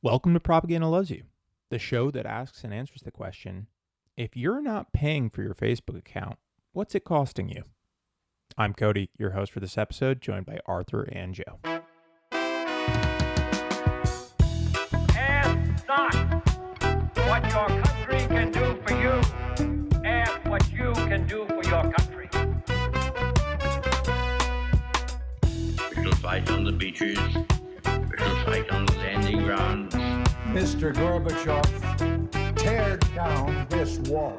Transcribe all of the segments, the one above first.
Welcome to Propaganda Loves You, the show that asks and answers the question, if you're not paying for your Facebook account, what's it costing you? I'm Cody, your host for this episode, joined by Arthur and Joe. Ask not what your country can do for you. Ask what you can do for your country. We shall fight on the beaches. We shall fight on the landing grounds. Mr. Gorbachev, tear down this wall.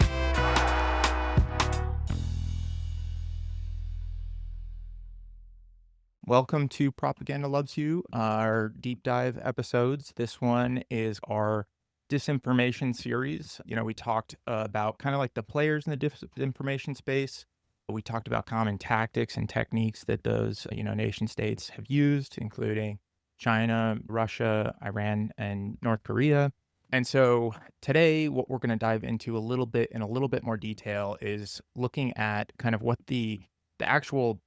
Welcome to Propaganda Loves You, our deep dive episodes. This one is our disinformation series. We talked about kind of like the players in the disinformation space. We talked about common tactics and techniques that those, nation states have used, including China, Russia, Iran, and North Korea. And so today, what we're going to dive into in a little bit more detail is looking at kind of what the actual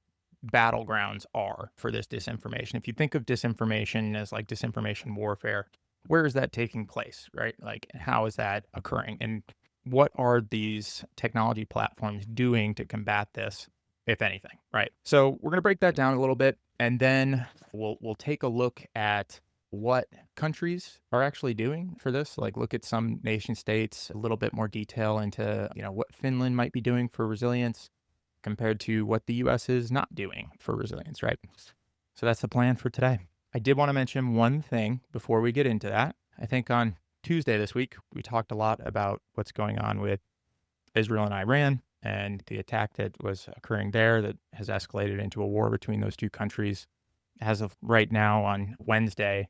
battlegrounds are for this disinformation. If you think of disinformation as like disinformation warfare, where is that taking place, right? Like, how is that occurring? And what are these technology platforms doing to combat this, if anything, right? So we're going to break that down a little bit, and then we'll take a look at what countries are actually doing for this, like look at some nation states, a little bit more detail into, what Finland might be doing for resilience compared to what the U.S. is not doing for resilience, right? So that's the plan for today. I did want to mention one thing before we get into that. I think on Tuesday this week, we talked a lot about what's going on with Israel and Iran and the attack that was occurring there that has escalated into a war between those two countries. As of right now on Wednesday,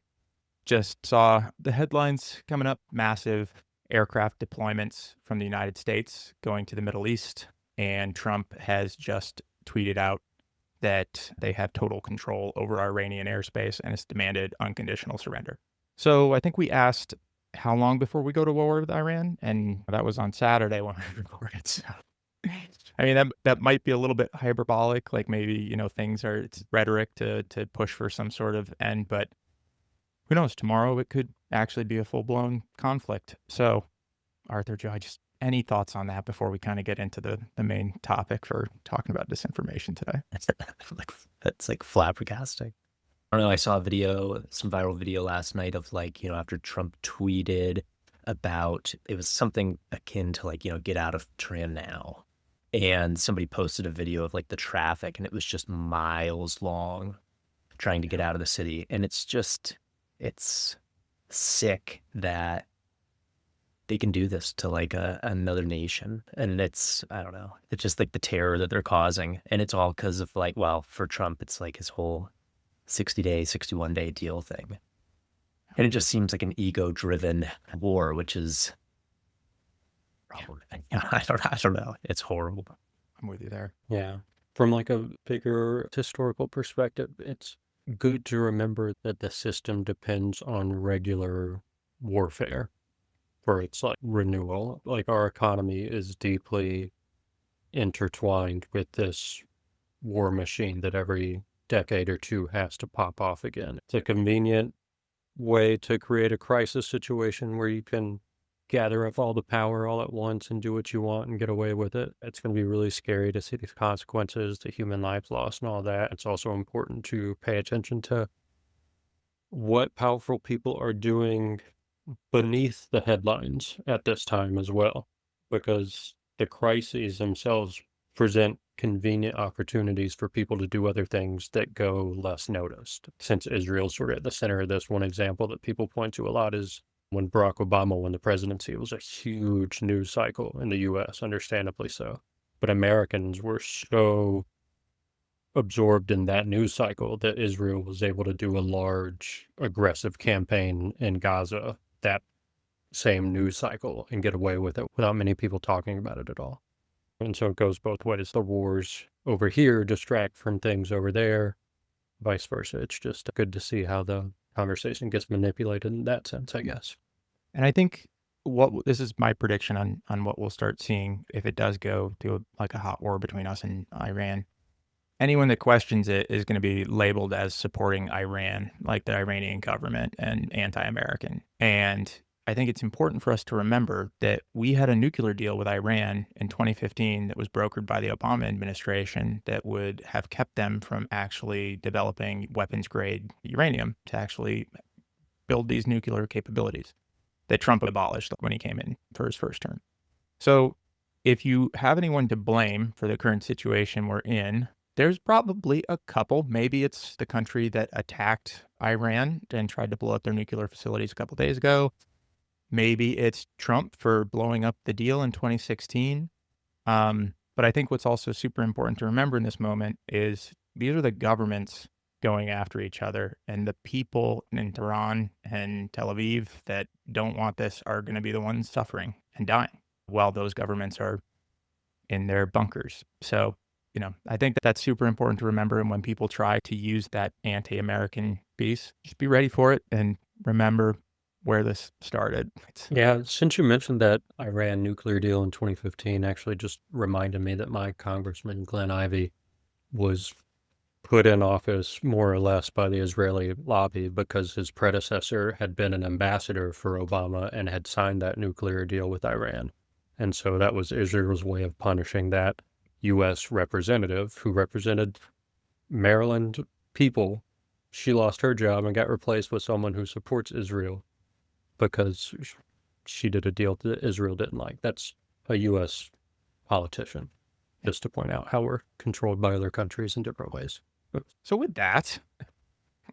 just saw the headlines coming up, massive aircraft deployments from the United States going to the Middle East. And Trump has just tweeted out that they have total control over Iranian airspace and has demanded unconditional surrender. So I think we asked how long before we go to war with Iran, and that was on Saturday when we recorded. So, I mean, that might be a little bit hyperbolic, like maybe, it's rhetoric to push for some sort of end, but who knows, tomorrow it could actually be a full-blown conflict. So, Arthur, Joe, any thoughts on that before we kind of get into the main topic for talking about disinformation today? That's like flabbergasting. I don't know. I saw some viral video last night of after Trump tweeted about, it was something akin to get out of Tehran now. And somebody posted a video of the traffic, and it was just miles long trying to get out of the city. And it's sick that they can do this to another nation. And I don't know, it's just the terror that they're causing. And it's all because of for Trump, it's his whole 61-day deal thing. And it just seems like an ego-driven war, which is, I don't know. It's horrible. I'm with you there. Yeah. From a bigger historical perspective, it's good to remember that the system depends on regular warfare for its renewal. Our economy is deeply intertwined with this war machine that every decade or two has to pop off again. It's a convenient way to create a crisis situation where you can gather up all the power all at once and do what you want and get away with it. It's going to be really scary to see these consequences, the human lives lost and all that. It's also important to pay attention to what powerful people are doing beneath the headlines at this time as well, because the crises themselves present convenient opportunities for people to do other things that go less noticed. Since Israel's sort of at the center of this, one example that people point to a lot is when Barack Obama won the presidency. It was a huge news cycle in the U.S., understandably so. But Americans were so absorbed in that news cycle that Israel was able to do a large, aggressive campaign in Gaza that same news cycle and get away with it without many people talking about it at all. And so it goes both ways. The wars over here distract from things over there, vice versa. It's just good to see how the conversation gets manipulated in that sense, I guess. And I think this is my prediction on what we'll start seeing if it does go to a hot war between us and Iran. anyone that questions it is going to be labeled as supporting Iran, like the Iranian government, and anti-American. And I think it's important for us to remember that we had a nuclear deal with Iran in 2015 that was brokered by the Obama administration that would have kept them from actually developing weapons-grade uranium to actually build these nuclear capabilities that Trump abolished when he came in for his first term. So if you have anyone to blame for the current situation we're in, there's probably a couple. Maybe it's the country that attacked Iran and tried to blow up their nuclear facilities a couple days ago. Maybe it's Trump for blowing up the deal in 2016. But I think what's also super important to remember in this moment is these are the governments going after each other, and the people in Tehran and Tel Aviv that don't want this are going to be the ones suffering and dying while those governments are in their bunkers. So, I think that that's super important to remember. And when people try to use that anti-American piece, just be ready for it and remember where this started. Yeah, since you mentioned that Iran nuclear deal in 2015, actually just reminded me that my Congressman Glenn Ivey was put in office more or less by the Israeli lobby because his predecessor had been an ambassador for Obama and had signed that nuclear deal with Iran. And so that was Israel's way of punishing that U.S. representative who represented Maryland people. She lost her job and got replaced with someone who supports Israel because she did a deal that Israel didn't like. That's a U.S. politician, just to point out how we're controlled by other countries in different ways. So with that,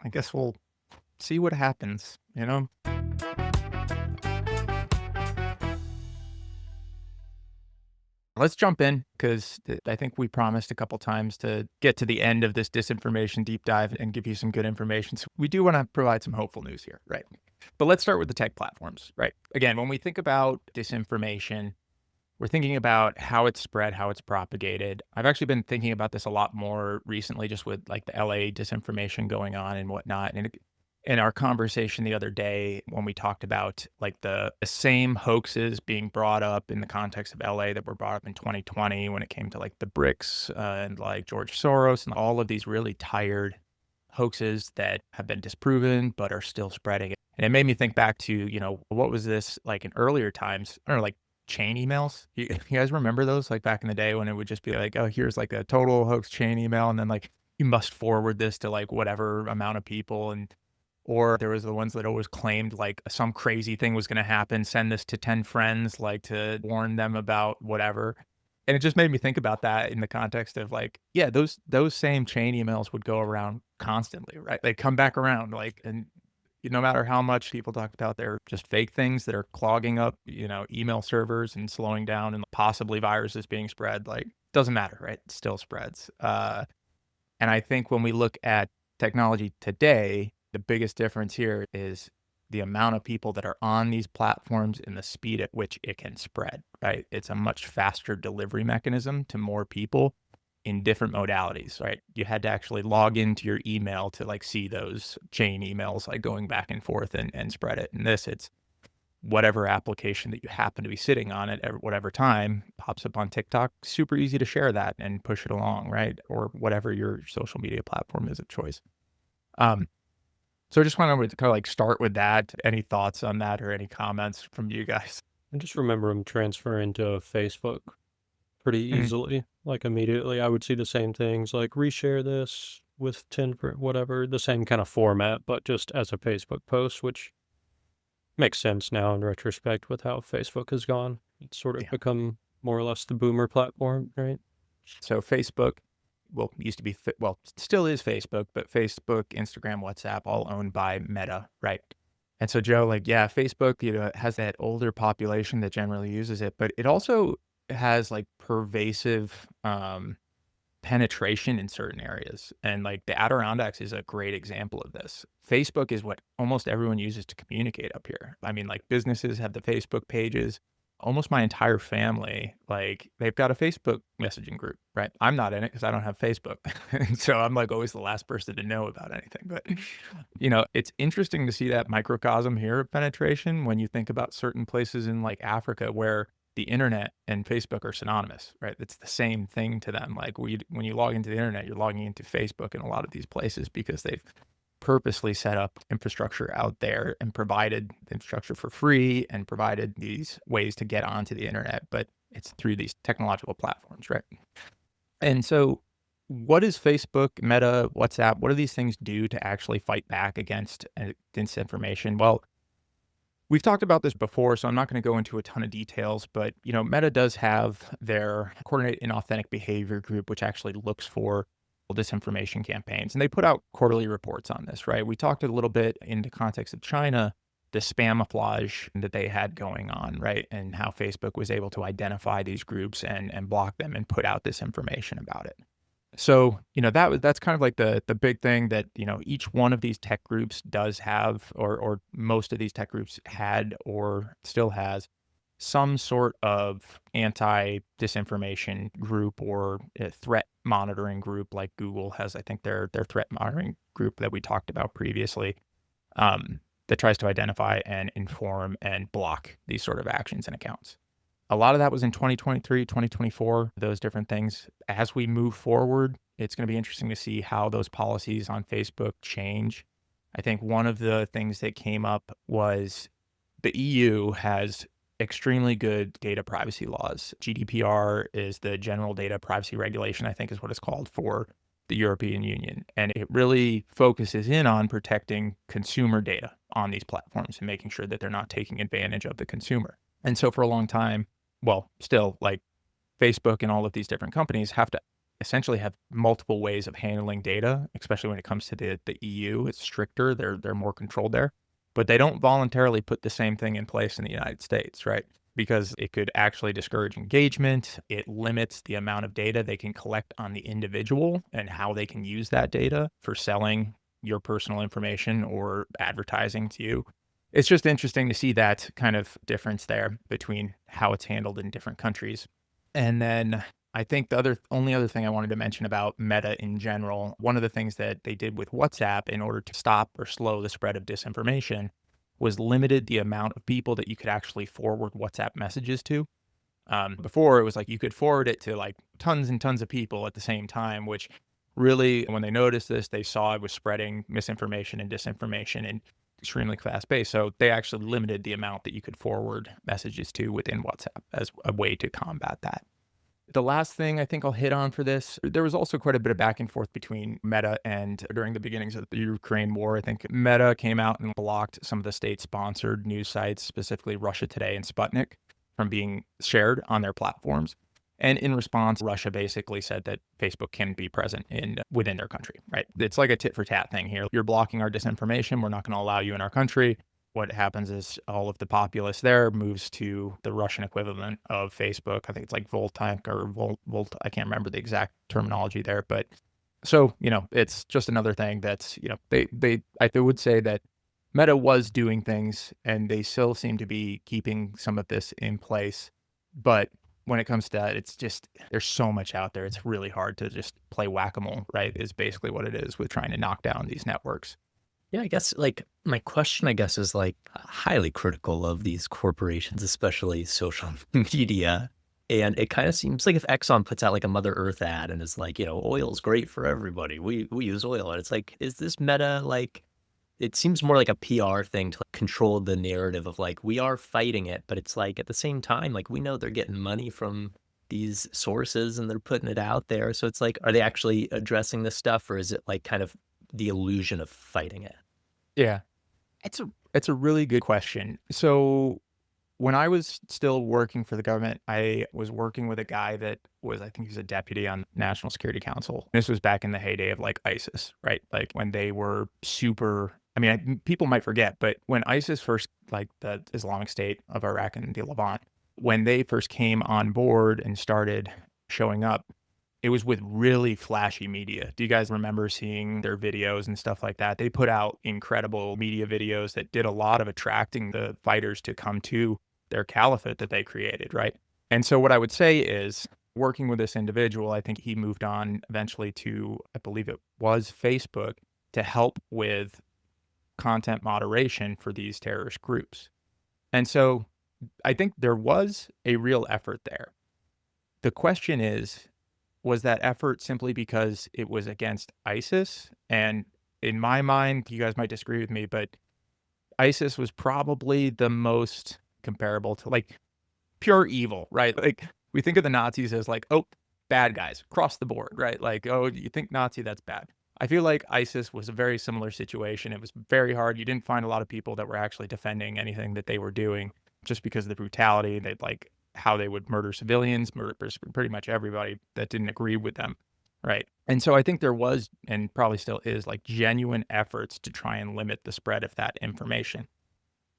I guess we'll see what happens, Let's jump in because I think we promised a couple times to get to the end of this disinformation deep dive and give you some good information. So we do want to provide some hopeful news here, right? But let's start with the tech platforms, right? Again, when we think about disinformation, we're thinking about how it's spread, how it's propagated. I've actually been thinking about this a lot more recently, just with like the LA disinformation going on and whatnot. And in our conversation the other day, when we talked about like the same hoaxes being brought up in the context of LA that were brought up in 2020 when it came to like the BRICS and like George Soros and all of these really tired hoaxes that have been disproven but are still spreading. And it made me think back to, what was this like in earlier times, or like chain emails. You guys remember those like back in the day when it would just be like, oh, here's like a total hoax chain email. And then like you must forward this to like whatever amount of people. Or there was the ones that always claimed like some crazy thing was going to happen. Send this to 10 friends, like to warn them about whatever. And it just made me think about that in the context of like, yeah, those same chain emails would go around constantly, right? They come back around like, and no matter how much people talk about they're just fake things that are clogging up, email servers and slowing down and possibly viruses being spread, like doesn't matter, right? It still spreads. And I think when we look at technology today, the biggest difference here is the amount of people that are on these platforms and the speed at which it can spread, right? It's a much faster delivery mechanism to more people in different modalities, right? You had to actually log into your email to like see those chain emails like going back and forth and spread it. And this, it's whatever application that you happen to be sitting on at whatever time pops up on TikTok, super easy to share that and push it along, right? Or whatever your social media platform is of choice. So I just wanted to kind of like start with that. Any thoughts on that or any comments from you guys? I just remember him transferring to Facebook pretty easily, like immediately. I would see the same things, like reshare this with 10 for whatever, the same kind of format, but just as a Facebook post, which makes sense now in retrospect with how Facebook has gone. It's sort of become more or less the boomer platform, right? So Facebook, used to be, still is Facebook, but Facebook, Instagram, WhatsApp, all owned by Meta, right? And so Joe, like, yeah, Facebook, has that older population that generally uses it, but it also has like pervasive penetration in certain areas. And like the Adirondacks is a great example of this. Facebook is what almost everyone uses to communicate up here. I mean, like businesses have the Facebook pages. Almost my entire family, like they've got a Facebook messaging group, right? I'm not in it because I don't have Facebook. So I'm like always the last person to know about anything. But, it's interesting to see that microcosm here of penetration when you think about certain places in like Africa where the internet and Facebook are synonymous, right? It's the same thing to them. Like when you log into the internet, you're logging into Facebook in a lot of these places because they've purposely set up infrastructure out there and provided the infrastructure for free and provided these ways to get onto the internet, but it's through these technological platforms, right? And so what does Facebook, Meta, WhatsApp, what do these things do to actually fight back against disinformation? Well, we've talked about this before, so I'm not going to go into a ton of details, but Meta does have their Coordinate Inauthentic Behavior group, which actually looks for disinformation campaigns, and they put out quarterly reports on this, right? We talked a little bit in the context of China, the spamouflage that they had going on, right? And how Facebook was able to identify these groups and block them and put out this information about it. So, that's kind of like the big thing that, each one of these tech groups does have, or most of these tech groups had or still has some sort of anti-disinformation group or a threat monitoring group, like Google has, I think, their threat monitoring group that we talked about previously, that tries to identify and inform and block these sort of actions and accounts. A lot of that was in 2023, 2024, those different things. As we move forward, it's going to be interesting to see how those policies on Facebook change. I think one of the things that came up was the EU has extremely good data privacy laws. GDPR is the General Data Privacy Regulation, I think is what it's called for the European Union. And it really focuses in on protecting consumer data on these platforms and making sure that they're not taking advantage of the consumer. And so for a long time, well, still, like Facebook and all of these different companies have to essentially have multiple ways of handling data, especially when it comes to the EU. It's stricter, they're more controlled there. But they don't voluntarily put the same thing in place in the United States, right? Because it could actually discourage engagement. It limits the amount of data they can collect on the individual and how they can use that data for selling your personal information or advertising to you. It's just interesting to see that kind of difference there between how it's handled in different countries. And then I think the only other thing I wanted to mention about Meta in general, one of the things that they did with WhatsApp in order to stop or slow the spread of disinformation was limited the amount of people that you could actually forward WhatsApp messages to. Before it was like you could forward it to like tons and tons of people at the same time, which really, when they noticed this, they saw it was spreading misinformation and disinformation in extremely fast pace. So they actually limited the amount that you could forward messages to within WhatsApp as a way to combat that. The last thing I think I'll hit on for this, there was also quite a bit of back and forth between Meta and during the beginnings of the Ukraine war. I think Meta came out and blocked some of the state-sponsored news sites, specifically Russia Today and Sputnik, from being shared on their platforms. And in response, Russia basically said that Facebook can be present within their country, right? It's like a tit for tat thing here. You're blocking our disinformation. We're not going to allow you in our country. What happens is all of the populace there moves to the Russian equivalent of Facebook. I think it's like Voltank or Volt. I can't remember the exact terminology there, but so, it's just another thing that's, I would say that Meta was doing things and they still seem to be keeping some of this in place. But when it comes to that, it's just, there's so much out there. It's really hard to just play whack-a-mole, right? Is basically what it is with trying to knock down these networks. Yeah, I guess like my question, I guess, is like highly critical of these corporations, especially social media. And it kind of seems like if Exxon puts out like a Mother Earth ad and is like, oil's great for everybody. We use oil. And it's like, is this Meta like, it seems more like a PR thing to like control the narrative of like, we are fighting it. But it's like at the same time, like we know they're getting money from these sources and they're putting it out there. So it's like, are they actually addressing this stuff, or is it like kind of the illusion of fighting it? Yeah, it's a really good question. So when I was still working for the government, I was working with a guy that was, I think he was a deputy on National Security Council. This was back in the heyday of like ISIS, right? Like when they were super, people might forget, but when ISIS first, like the Islamic State of Iraq and the Levant, when they first came on board and started showing up, it was with really flashy media. Do you guys remember seeing their videos and stuff like that? They put out incredible media videos that did a lot of attracting the fighters to come to their caliphate that they created, right? And so what I would say is, working with this individual, I think he moved on eventually to, I believe it was Facebook, to help with content moderation for these terrorist groups. And so I think there was a real effort there. The question is, was that effort simply because it was against ISIS? And in my mind, you guys might disagree with me, but ISIS was probably the most comparable to like pure evil, right? Like we think of the Nazis as like, oh, bad guys across the board, right? Like, oh, you think Nazi, that's bad. I feel like ISIS was a very similar situation. It was very hard. You didn't find a lot of people that were actually defending anything that they were doing just because of the brutality. They'd like how they would murder civilians, murder pretty much everybody that didn't agree with them, right? And so I think there was, and probably still is, like genuine efforts to try and limit the spread of that information.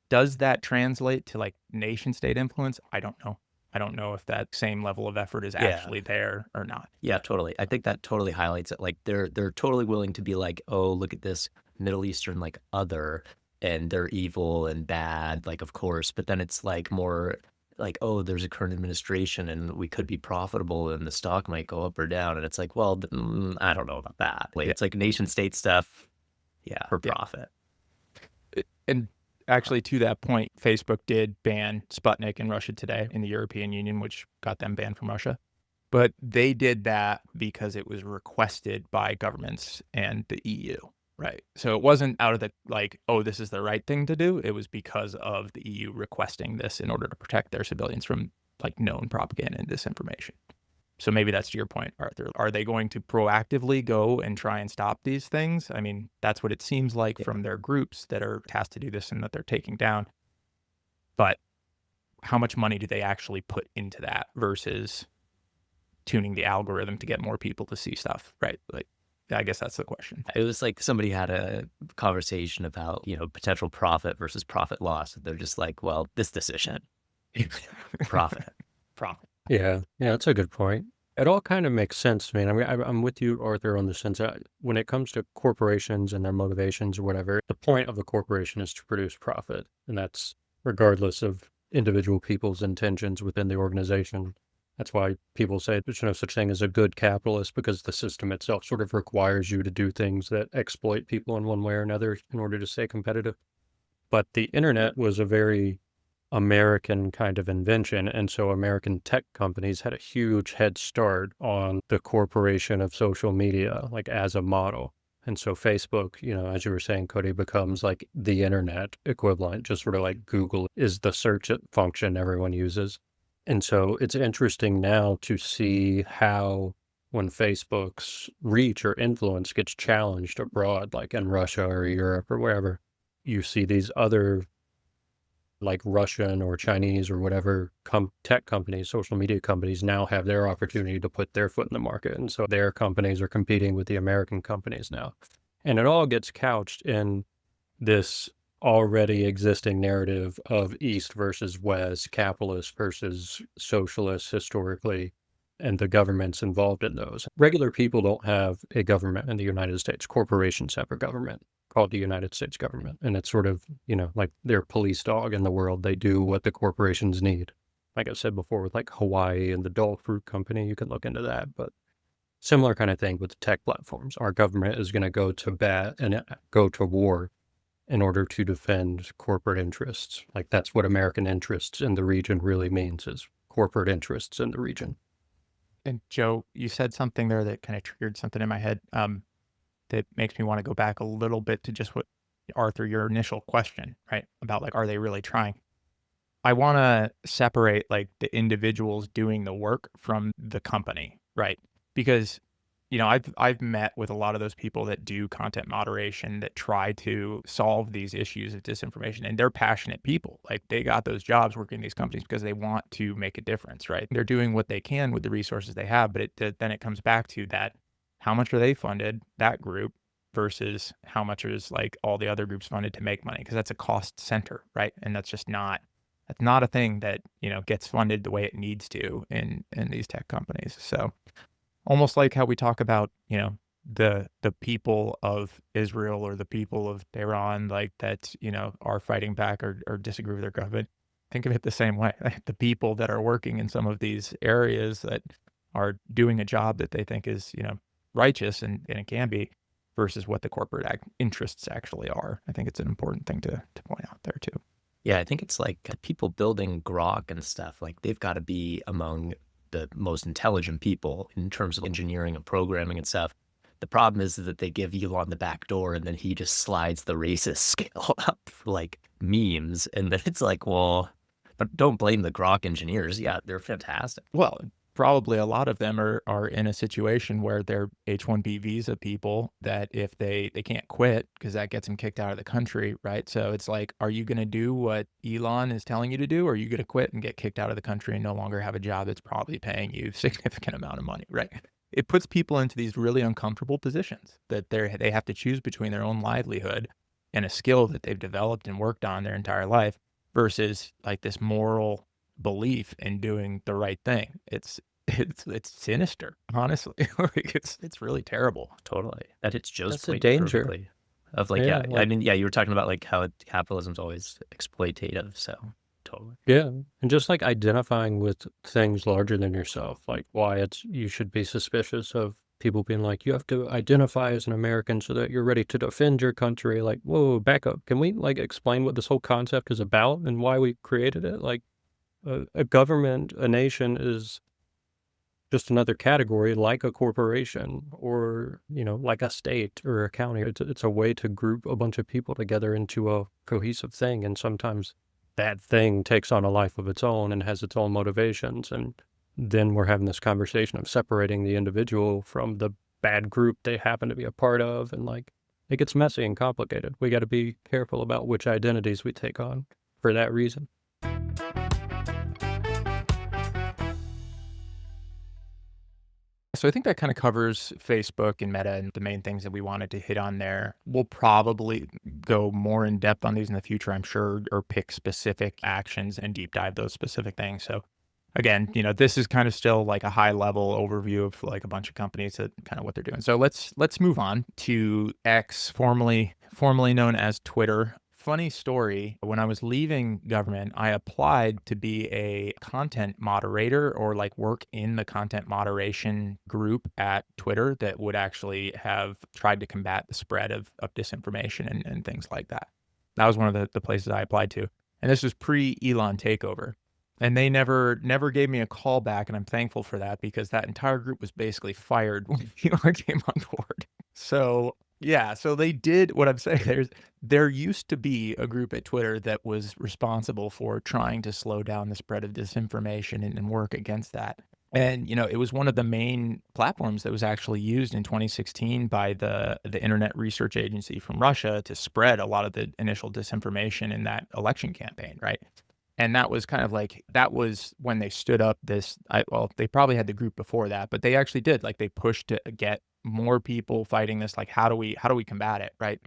Does that translate to like nation state influence? I don't know. I don't know if that same level of effort is Yeah. actually there or not. Yeah, totally. I think that totally highlights it. Like they're totally willing to be like, oh, look at this Middle Eastern like other, and they're evil and bad, like of course. But then it's like more like, oh, there's a current administration and we could be profitable and the stock might go up or down. And it's like, well, I don't know about that. Like it's like nation state stuff, yeah, for profit. And actually, to that point, Facebook did ban Sputnik in Russia today in the European Union, which got them banned from Russia. But they did that because it was requested by governments and the EU, right? So it wasn't out of the like, oh, this is the right thing to do. It was because of the EU requesting this in order to protect their civilians from like known propaganda and disinformation. So maybe that's to your point, Arthur. Are they going to proactively go and try and stop these things? I mean, that's what it seems like from their groups that are tasked to do this and that they're taking down. But how much money do they actually put into that versus tuning the algorithm to get more people to see stuff, right? Like, I guess that's the question. It was like somebody had a conversation about, potential profit versus profit loss. They're just like, well, this decision, profit. Yeah, that's a good point. It all kind of makes sense to me. I mean, I'm with you, Arthur, on the sense that when it comes to corporations and their motivations or whatever, the point of the corporation is to produce profit. And that's regardless of individual people's intentions within the organization. That's why people say there's no such thing as a good capitalist, because the system itself sort of requires you to do things that exploit people in one way or another in order to stay competitive. But the internet was a very American kind of invention. And so American tech companies had a huge head start on the corporation of social media, like as a model. And so Facebook, as you were saying, Cody, becomes like the internet equivalent, just sort of like Google is the search function everyone uses. And so it's interesting now to see how when Facebook's reach or influence gets challenged abroad, like in Russia or Europe or wherever, you see these other like Russian or Chinese or whatever tech companies, social media companies now have their opportunity to put their foot in the market. And so their companies are competing with the American companies now. And it all gets couched in this already existing narrative of East versus West, capitalist versus socialist historically, and the governments involved in those. Regular people don't have a government in the United States. Corporations have a government called the United States government. And it's sort of, like their police dog in the world. They do what the corporations need. Like I said before, with like Hawaii and the Dole Fruit Company, you can look into that. But similar kind of thing with the tech platforms. Our government is going to go to bat and go to war in order to defend corporate interests. Like that's what American interests in the region really means, is corporate interests in the region. And Joe, you said something there that kind of triggered something in my head. That makes me want to go back a little bit to just what, Arthur, your initial question, right? About like, are they really trying? I want to separate like the individuals doing the work from the company, right? Because, I've met with a lot of those people that do content moderation that try to solve these issues of disinformation, and they're passionate people. Like they got those jobs working in these companies because they want to make a difference, right? They're doing what they can with the resources they have, but then it comes back to that. How much are they funded, that group, versus how much is like all the other groups funded to make money? Because that's a cost center, right? And that's not a thing that, gets funded the way it needs to in these tech companies. So almost like how we talk about, the people of Israel or the people of Iran, like that, are fighting back or disagree with their government. Think of it the same way. The people that are working in some of these areas that are doing a job that they think is, righteous and it can be, versus what the corporate interests actually are. I think it's an important thing to point out there too. Yeah, I think it's like the people building Grok and stuff, like they've got to be among the most intelligent people in terms of engineering and programming and stuff. The problem is that they give Elon the back door and then he just slides the racist scale up for like memes. And then it's like, well, but don't blame the Grok engineers. Yeah, they're fantastic. Well, probably a lot of them are in a situation where they're H-1B visa people that if they can't quit because that gets them kicked out of the country, right? So it's like, are you going to do what Elon is telling you to do, or are you going to quit and get kicked out of the country and no longer have a job that's probably paying you significant amount of money, right? It puts people into these really uncomfortable positions that they have to choose between their own livelihood and a skill that they've developed and worked on their entire life versus like this moral belief in doing the right thing. It's sinister, honestly. Like it's really terrible. Totally. That hits Joe's That's the point danger. perfectly. Of like, Yeah, yeah, I like mean, yeah, you were talking about like how capitalism's always exploitative. So totally. yeah, and just like identifying with things larger than yourself, like why you should be suspicious of people being like, you have to identify as an American so that you're ready to defend your country. Like, whoa, back up. Can we like explain what this whole concept is about and why we created it? Like, a government, a nation is just another category, like a corporation or, like a state or a county. It's a way to group a bunch of people together into a cohesive thing. And sometimes that thing takes on a life of its own and has its own motivations. And then we're having this conversation of separating the individual from the bad group they happen to be a part of. And like, it gets messy and complicated. We got to be careful about which identities we take on for that reason. So I think that kind of covers Facebook and Meta and the main things that we wanted to hit on there. We'll probably go more in depth on these in the future, I'm sure, or pick specific actions and deep dive those specific things. So again, this is kind of still like a high level overview of like a bunch of companies that kind of what they're doing. So let's move on to X, formerly known as Twitter. Funny story, when I was leaving government, I applied to be a content moderator or like work in the content moderation group at Twitter that would actually have tried to combat the spread of disinformation and things like that. That was one of the places I applied to. And this was pre-Elon takeover. And they never gave me a call back, and I'm thankful for that because that entire group was basically fired when Elon came on board. So yeah, so they did what I'm saying. There used to be a group at Twitter that was responsible for trying to slow down the spread of disinformation and work against that. And it was one of the main platforms that was actually used in 2016 by the Internet Research Agency from Russia to spread a lot of the initial disinformation in that election campaign, right? And that was kind of like that was when they stood up this. Well, they probably had the group before that, but they actually did like they pushed to get more people fighting this. Like, how do we combat it, right?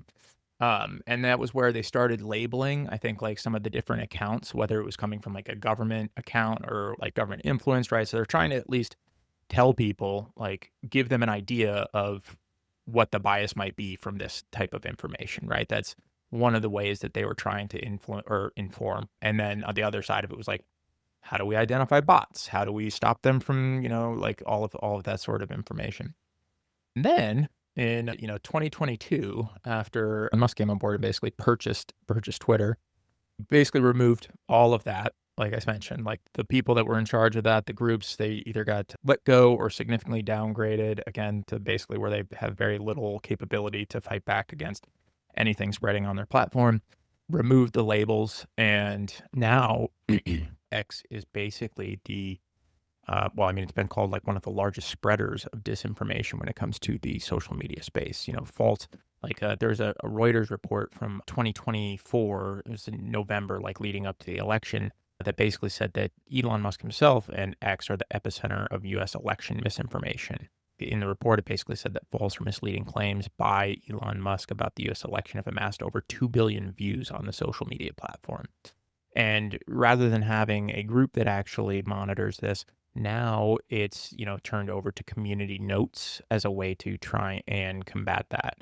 And that was where they started labeling, I think, like some of the different accounts, whether it was coming from like a government account or like government influence, right? So they're trying to at least tell people, like, give them an idea of what the bias might be from this type of information, right? That's one of the ways that they were trying to influence or inform. And then on the other side of it was like, how do we identify bots? How do we stop them from, like all of that sort of information? And then in 2022, after Musk came on board and basically purchased Twitter, basically removed all of that. Like I mentioned, like the people that were in charge of that, the groups, they either got let go or significantly downgraded again to basically where they have very little capability to fight back against anything spreading on their platform, removed the labels, and now X is basically it's been called like one of the largest spreaders of disinformation when it comes to the social media space. False. Like there's a Reuters report from 2024, it was in November, like leading up to the election, that basically said that Elon Musk himself and X are the epicenter of U.S. election misinformation. In the report, it basically said that false or misleading claims by Elon Musk about the U.S. election have amassed over 2 billion views on the social media platform. And rather than having a group that actually monitors this, now it's, turned over to community notes as a way to try and combat that.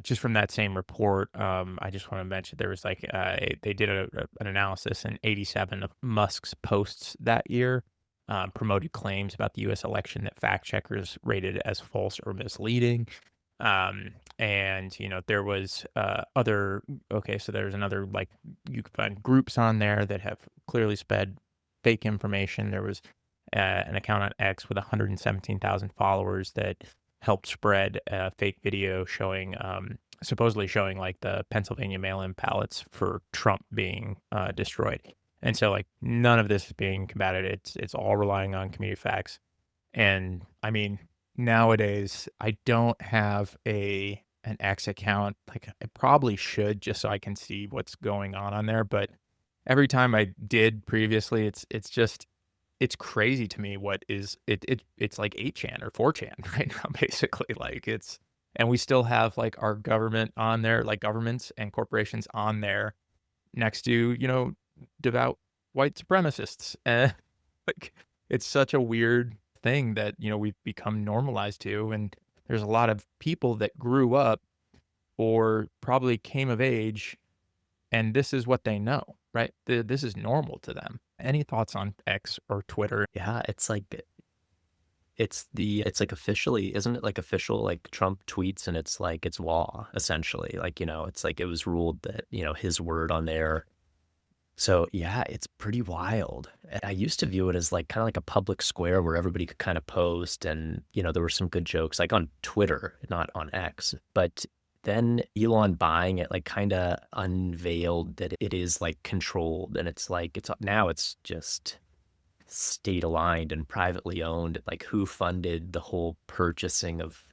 Just from that same report, I just want to mention there was like, they did an analysis, and 87 of Musk's posts that year promoted claims about the U.S. election that fact checkers rated as false or misleading. And there was so there's another, like, you can find groups on there that have clearly spread fake information. There was an account on X with 117,000 followers that helped spread a fake video showing, supposedly showing, like, the Pennsylvania mail-in ballots for Trump being destroyed. And so, like, none of this is being combated. It's all relying on community facts. And I mean, nowadays I don't have an X account. Like, I probably should, just so I can see what's going on there. But every time I did previously, it's crazy to me what is it's like 8chan or 4chan right now, basically. Like, and we still have, like, our government on there, like governments and corporations on there next to, devout white supremacists. And like, it's such a weird thing that, we've become normalized to. And there's a lot of people that grew up or probably came of age, and this is what they know, right? This is normal to them. Any thoughts on X or Twitter? Yeah, it's like it's like officially, isn't it like official, like Trump tweets and it's like it's law essentially. Like, it's like it was ruled that, his word on there. So yeah, it's pretty wild. I used to view it as like kind of like a public square where everybody could kind of post, and there were some good jokes like on Twitter, not on X. But then Elon buying it like kind of unveiled that it is like controlled, and it's like now it's just state aligned and privately owned. Like, who funded the whole purchasing of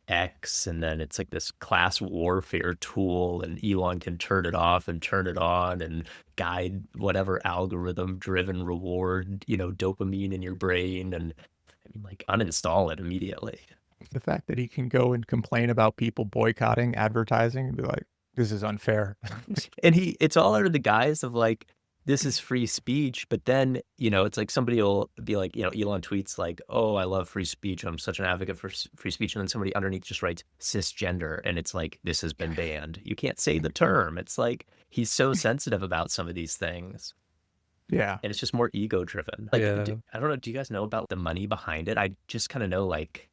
X, and then it's like this class warfare tool, and Elon can turn it off and turn it on and guide whatever algorithm driven reward, dopamine in your brain. And I mean, like, uninstall it immediately. The fact that he can go and complain about people boycotting advertising and be like, this is unfair. And it's all under the guise of like, this is free speech. But then, it's like somebody will be like, Elon tweets like, oh, I love free speech. I'm such an advocate for free speech. And then somebody underneath just writes cisgender. And it's like, this has been banned. You can't say the term. It's like, he's so sensitive about some of these things. Yeah. And it's just more ego driven. Like, Yeah. I don't know. Do you guys know about the money behind it? I just kind of know, like,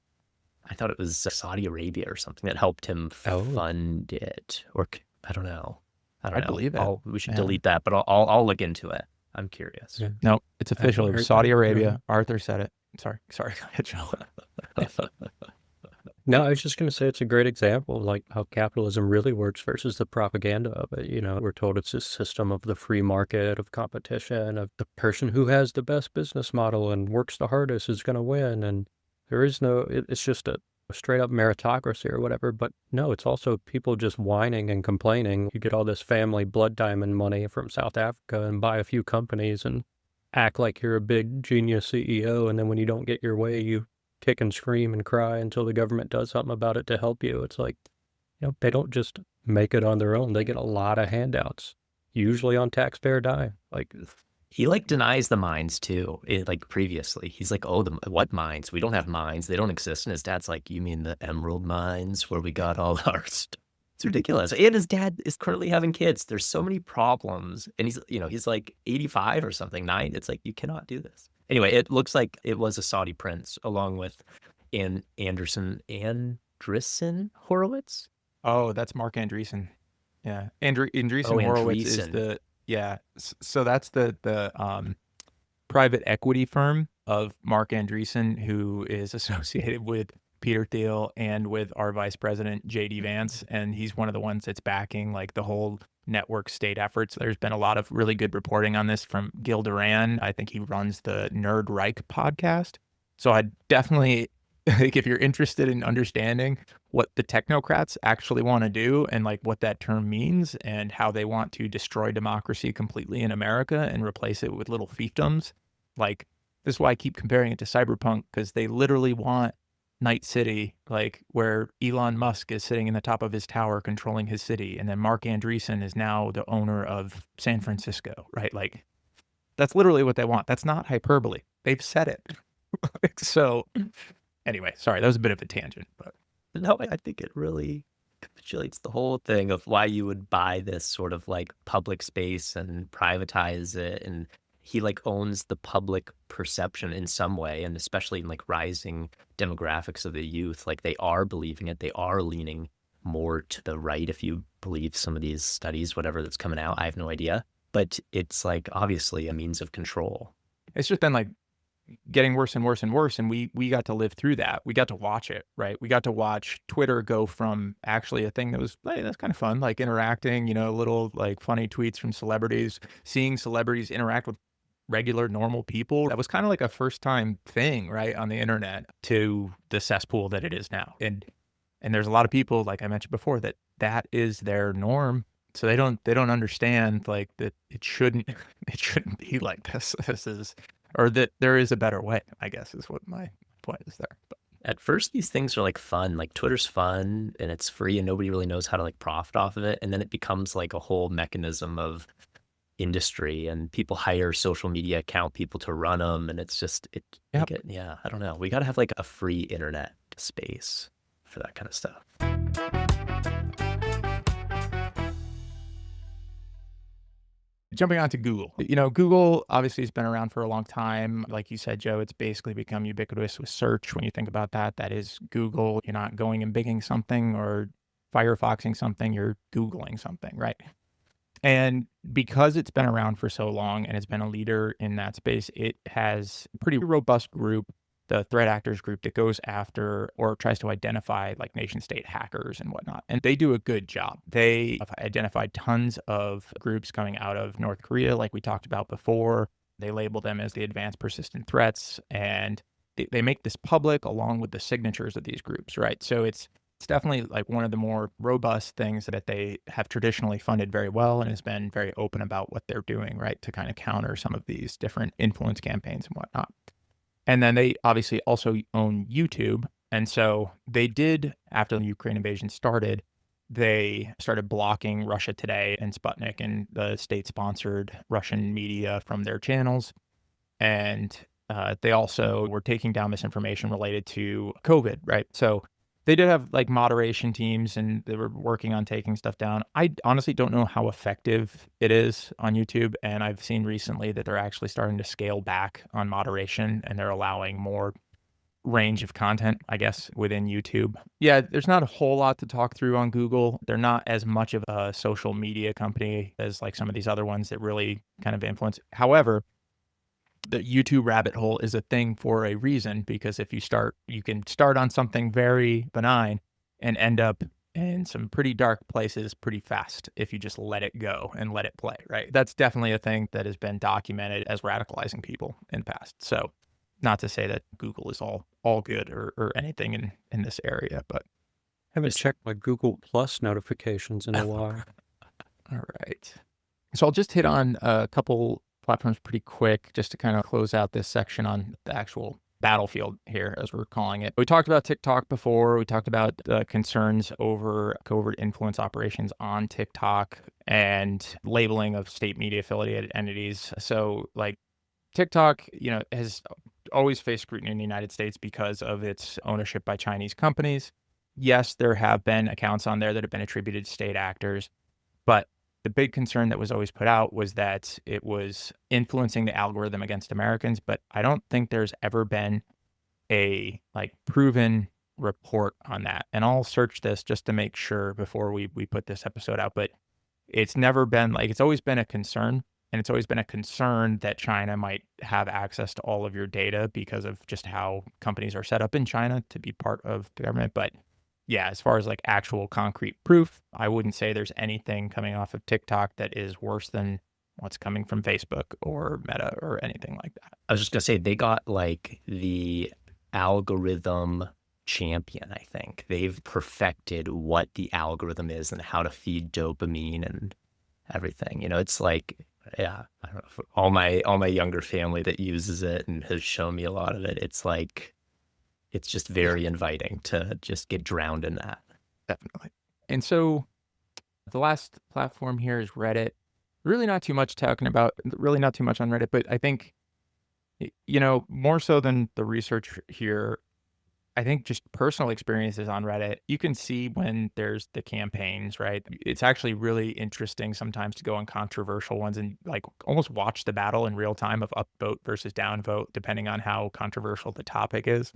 I thought it was Saudi Arabia or something that helped him fund it. Or I don't know. I believe it. We should delete that, but I'll look into it. I'm curious. Yeah. No, it's official. It was Saudi Arabia. Yeah. Arthur said it. Sorry. Go ahead, Joe. No, I was just going to say it's a great example of like how capitalism really works versus the propaganda of it. We're told it's a system of the free market, of competition, of the person who has the best business model and works the hardest is going to win. And there is it's just a straight up meritocracy or whatever. But no, it's also people just whining and complaining. You get all this family blood diamond money from South Africa and buy a few companies and act like you're a big genius CEO. And then when you don't get your way, you kick and scream and cry until the government does something about it to help you. It's like, they don't just make it on their own. They get a lot of handouts, usually on taxpayer dime. Like, he like denies the mines too. Like previously, he's like, "Oh, what mines? We don't have mines. They don't exist." And his dad's like, "You mean the emerald mines where we got all our stuff?" It's ridiculous. And his dad is currently having kids. There's so many problems, and he's like 85 or something. It's like, you cannot do this. Anyway, it looks like it was a Saudi prince along with Andreessen Horowitz. Oh, that's Mark Andreessen. Yeah, Andreessen Horowitz is the So that's the private equity firm of Mark Andreessen, who is associated with Peter Thiel and with our vice president, JD Vance. And he's one of the ones that's backing like the whole network state efforts. There's been a lot of really good reporting on this from Gil Duran. I think he runs the Nerd Reich podcast. So I definitely think if you're interested in understanding what the technocrats actually want to do and like what that term means and how they want to destroy democracy completely in America and replace it with little fiefdoms, like, this is why I keep comparing it to Cyberpunk, because they literally want Night City, like where Elon Musk is sitting in the top of his tower controlling his city, and then Mark Andreessen is now the owner of San Francisco, right? Like, that's literally what they want. That's not hyperbole. They've said it. So anyway, sorry, that was a bit of a tangent, but no, I think it really capitulates the whole thing of why you would buy this sort of like public space and privatize it. And he like owns the public perception in some way, and especially in like rising demographics of the youth, like they are believing it. They are leaning more to the right, if you believe some of these studies, whatever that's coming out. I have no idea. But it's like obviously a means of control. It's just been like getting worse and worse and worse. And we got to live through that. We got to watch it, right? We got to watch Twitter go from actually a thing that was, hey, that's kind of fun, like interacting, little like funny tweets from celebrities, seeing celebrities interact with regular normal people. That was kind of like a first time thing, right, on the internet, to the cesspool that it is now. And there's a lot of people, like I mentioned before, that is their norm. So they don't understand like that it shouldn't it shouldn't be like this. This is, or that there is a better way, I guess, is what my point is there. But At first, these things are like fun. Like Twitter's fun and it's free and nobody really knows how to like profit off of it. And then it becomes like a whole mechanism of industry, and people hire social media account people to run them. And it's just, Yep. yeah, I don't know. We got to have like a free internet space for that kind of stuff. jumping on to Google. Google obviously has been around for a long time. Like you said, Joe, it's basically become ubiquitous with search. When you think about that, that is Google. You're not going and bigging something or Firefoxing something, you're Googling something, right? And because it's been around for so long and it's been a leader in that space, it has a pretty robust group, the threat actors group, that goes after or tries to identify like nation state hackers and whatnot. And they do a good job. They have identified tons of groups coming out of North Korea, like we talked about before. They label them as the advanced persistent threats, and they make this public along with the signatures of these groups, right? So it's definitely like one of the more robust things that they have traditionally funded very well, and has been very open about what they're doing, right, to kind of counter some of these different influence campaigns and whatnot. And then they obviously also own YouTube. And so they did, after the Ukraine invasion started, they started blocking Russia Today and Sputnik and the state-sponsored Russian media from their channels. And they also were taking down misinformation related to COVID, right? So they did have like moderation teams and they were working on taking stuff down. I honestly don't know how effective it is on YouTube. And I've seen recently that they're actually starting to scale back on moderation and they're allowing more range of content, I guess, within YouTube. Yeah, there's not a whole lot to talk through on Google. They're not as much of a social media company as like some of these other ones that really kind of influence. However, the YouTube rabbit hole is a thing for a reason, because if you can start on something very benign and end up in some pretty dark places pretty fast if you just let it go and let it play, right? That's definitely a thing that has been documented as radicalizing people in the past. So not to say that Google is all good or anything in this area, but Haven't checked my Google Plus notifications in a while. all right. So I'll just hit on a couple platforms pretty quick just to kind of close out this section on the actual battlefield here, as we're calling it. We talked about TikTok before. We talked about concerns over covert influence operations on TikTok and labeling of state media affiliated entities. So like TikTok, has always faced scrutiny in the United States because of its ownership by Chinese companies. Yes, there have been accounts on there that have been attributed to state actors, but the big concern that was always put out was that it was influencing the algorithm against Americans. But I don't think there's ever been a like proven report on that. And I'll search this just to make sure before we put this episode out. But it's never been like, it's always been a concern. And it's always been a concern that China might have access to all of your data because of just how companies are set up in China to be part of the government. But yeah, as far as like actual concrete proof, I wouldn't say there's anything coming off of TikTok that is worse than what's coming from Facebook or Meta or anything like that. I was just gonna say they got like the algorithm champion, I think. They've perfected what the algorithm is and how to feed dopamine and everything. It's like, yeah, I don't know, for all my younger family that uses it and has shown me a lot of it, it's like it's just very inviting to just get drowned in that. Definitely. And so the last platform here is Reddit. Really not too much talking about, really not too much on Reddit, but I think, more so than the research here, I think just personal experiences on Reddit, you can see when there's the campaigns, right? It's actually really interesting sometimes to go on controversial ones and like almost watch the battle in real time of upvote versus downvote, depending on how controversial the topic is.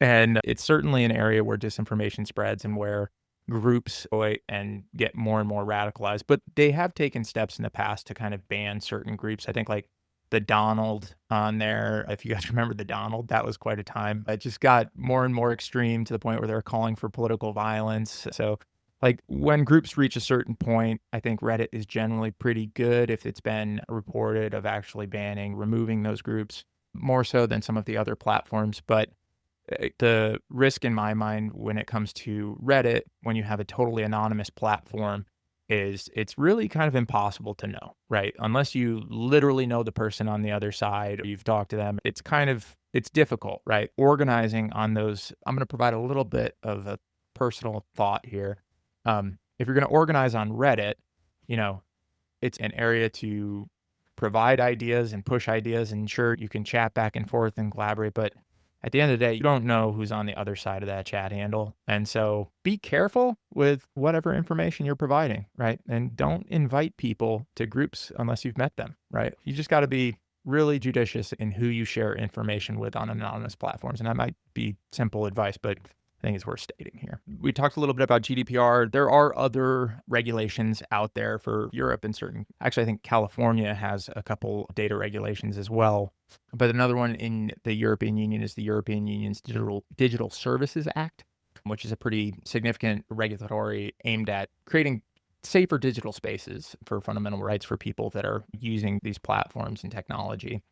And it's certainly an area where disinformation spreads and where groups and get more and more radicalized. But they have taken steps in the past to kind of ban certain groups. I think like the Donald on there, if you guys remember the Donald, that was quite a time. It just got more and more extreme to the point where they're calling for political violence. So like when groups reach a certain point, I think Reddit is generally pretty good if it's been reported of actually banning, removing those groups more so than some of the other platforms. But the risk in my mind when it comes to Reddit, when you have a totally anonymous platform, is it's really kind of impossible to know, right? Unless you literally know the person on the other side or you've talked to them, it's difficult, right? Organizing on those, I'm going to provide a little bit of a personal thought here. If you're going to organize on Reddit, you know, it's an area to provide ideas and push ideas, and sure, you can chat back and forth and collaborate, but at the end of the day, you don't know who's on the other side of that chat handle. And so be careful with whatever information you're providing, right? And don't invite people to groups unless you've met them, right? You just got to be really judicious in who you share information with on anonymous platforms. And that might be simple advice, but I think it's worth stating here. We talked a little bit about GDPR. There are other regulations out there for Europe and actually, I think California has a couple data regulations as well. But another one in the European Union is the European Union's Digital Services Act, which is a pretty significant regulatory aimed at creating safer digital spaces for fundamental rights for people that are using these platforms and technology.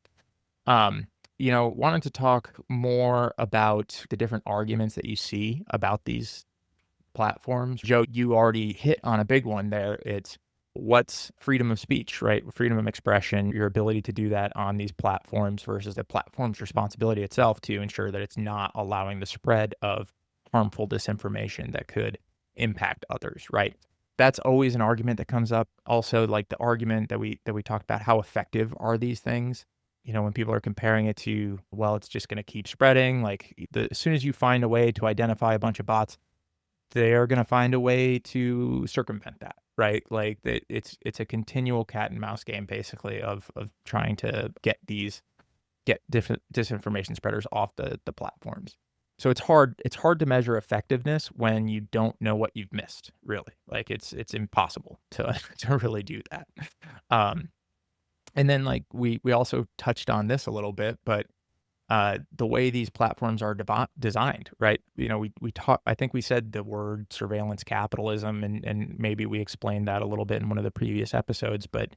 Wanted to talk more about the different arguments that you see about these platforms. Joe, you already hit on a big one there. It's what's freedom of speech, right? Freedom of expression, your ability to do that on these platforms versus the platform's responsibility itself to ensure that it's not allowing the spread of harmful disinformation that could impact others, right? That's always an argument that comes up. Also, like the argument that we talked about, how effective are these things? When people are comparing it to, well, it's just going to keep spreading. Like as soon as you find a way to identify a bunch of bots, they're going to find a way to circumvent that, right? Like it's a continual cat and mouse game, basically, of trying to get different disinformation spreaders off the platforms. So it's hard to measure effectiveness when you don't know what you've missed, really. Like it's impossible to really do that. And then like we also touched on this a little bit, but the way these platforms are designed, right? We talk. I think we said the word surveillance capitalism, and maybe we explained that a little bit in one of the previous episodes. But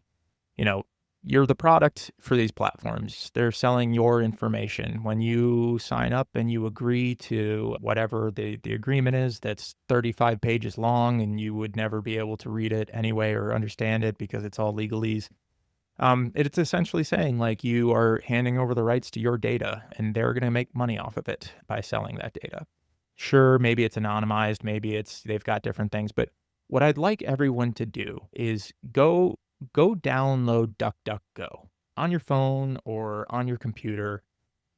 you're the product for these platforms. They're selling your information. When you sign up and you agree to whatever the agreement is, that's 35 pages long, and you would never be able to read it anyway or understand it because it's all legalese. It's essentially saying like you are handing over the rights to your data and they're going to make money off of it by selling that data. Sure, maybe it's anonymized, maybe they've got different things, but what I'd like everyone to do is go download DuckDuckGo on your phone or on your computer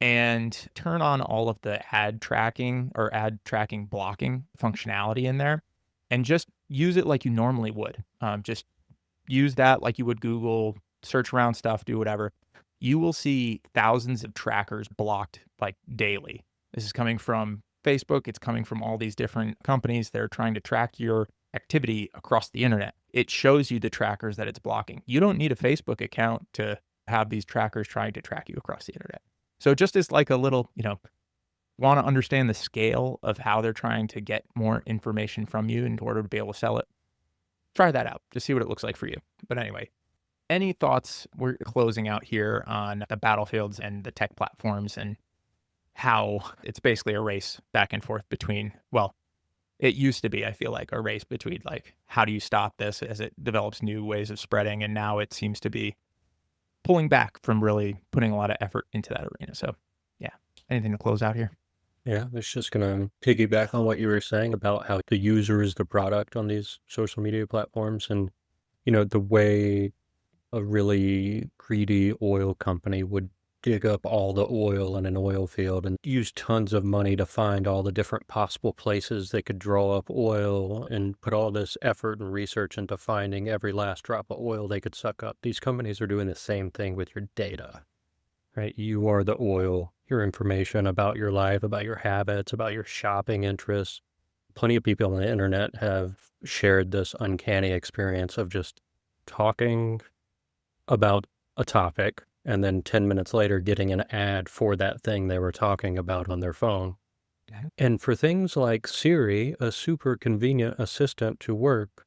and turn on all of the ad tracking or ad tracking blocking functionality in there and just use it like you normally would. Just use that like you would Google, search around stuff, do whatever. You will see thousands of trackers blocked like daily. This is coming from Facebook. It's coming from all these different companies. They're trying to track your activity across the internet. It shows you the trackers that it's blocking. You don't need a Facebook account to have these trackers trying to track you across the internet. So just as like a little, want to understand the scale of how they're trying to get more information from you in order to be able to sell it, try that out. Just see what it looks like for you. But anyway, any thoughts? We're closing out here on the battlefields and the tech platforms and how it's basically a race back and forth between, well, it used to be, I feel like, a race between like, how do you stop this as it develops new ways of spreading? And now it seems to be pulling back from really putting a lot of effort into that arena. So yeah, anything to close out here? Yeah, it's just going to piggyback on what you were saying about how the user is the product on these social media platforms. And, the way a really greedy oil company would dig up all the oil in an oil field and use tons of money to find all the different possible places they could draw up oil and put all this effort and research into finding every last drop of oil they could suck up. These companies are doing the same thing with your data, right? You are the oil, your information about your life, about your habits, about your shopping interests. Plenty of people on the internet have shared this uncanny experience of just talking about a topic and then 10 minutes later getting an ad for that thing they were talking about on their phone. Okay. And for things like Siri, a super convenient assistant to work,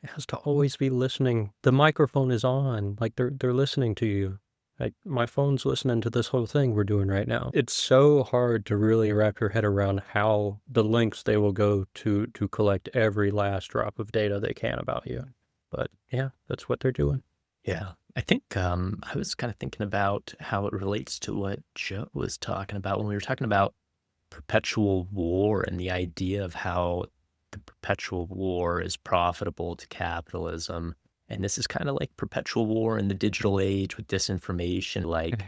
it has to always be listening. The microphone is on, like they're listening to you. Like my phone's listening to this whole thing we're doing right now. It's so hard to really wrap your head around how the lengths they will go to collect every last drop of data they can about you. But yeah, that's what they're doing. Yeah. I think I was kind of thinking about how it relates to what Joe was talking about when we were talking about perpetual war and the idea of how the perpetual war is profitable to capitalism. And this is kind of like perpetual war in the digital age with disinformation. Like,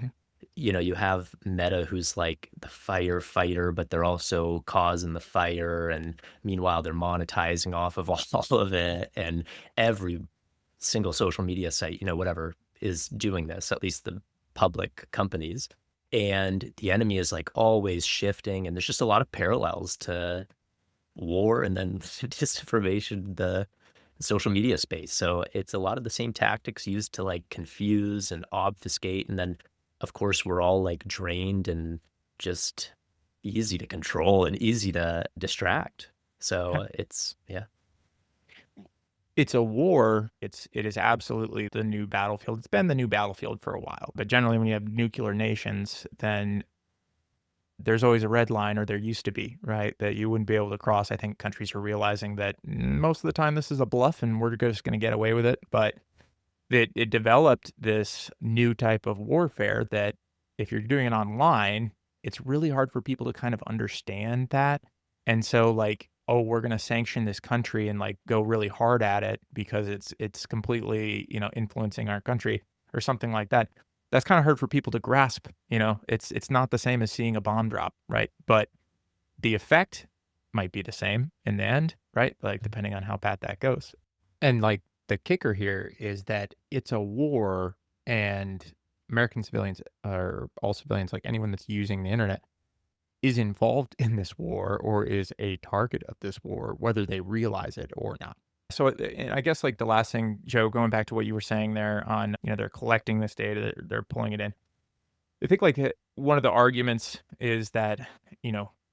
you have Meta, who's like the firefighter, but they're also causing the fire. And meanwhile, they're monetizing off of all of it. And every single social media site, whatever, is doing this, at least the public companies. And the enemy is like always shifting. And there's just a lot of parallels to war and then disinformation, the social media space. So it's a lot of the same tactics used to like confuse and obfuscate. And then, of course, we're all like drained and just easy to control and easy to distract. So it's, yeah. It's a war. It is absolutely the new battlefield. It's been the new battlefield for a while. But generally, when you have nuclear nations, then there's always a red line, or there used to be, right, that you wouldn't be able to cross. I think countries are realizing that most of the time this is a bluff and we're just going to get away with it. But it developed this new type of warfare that if you're doing it online, it's really hard for people to kind of understand that. And so like, oh, we're going to sanction this country and like go really hard at it because it's completely, influencing our country or something like that. That's kind of hard for people to grasp, it's not the same as seeing a bomb drop, right? But the effect might be the same in the end, right? Like depending on how bad that goes. And like the kicker here is that it's a war, and American civilians, or all civilians, like anyone that's using the internet, is involved in this war or is a target of this war, whether they realize it or not. So and I guess like the last thing, Joe, going back to what you were saying there on, they're collecting this data, they're pulling it in. I think like one of the arguments is that,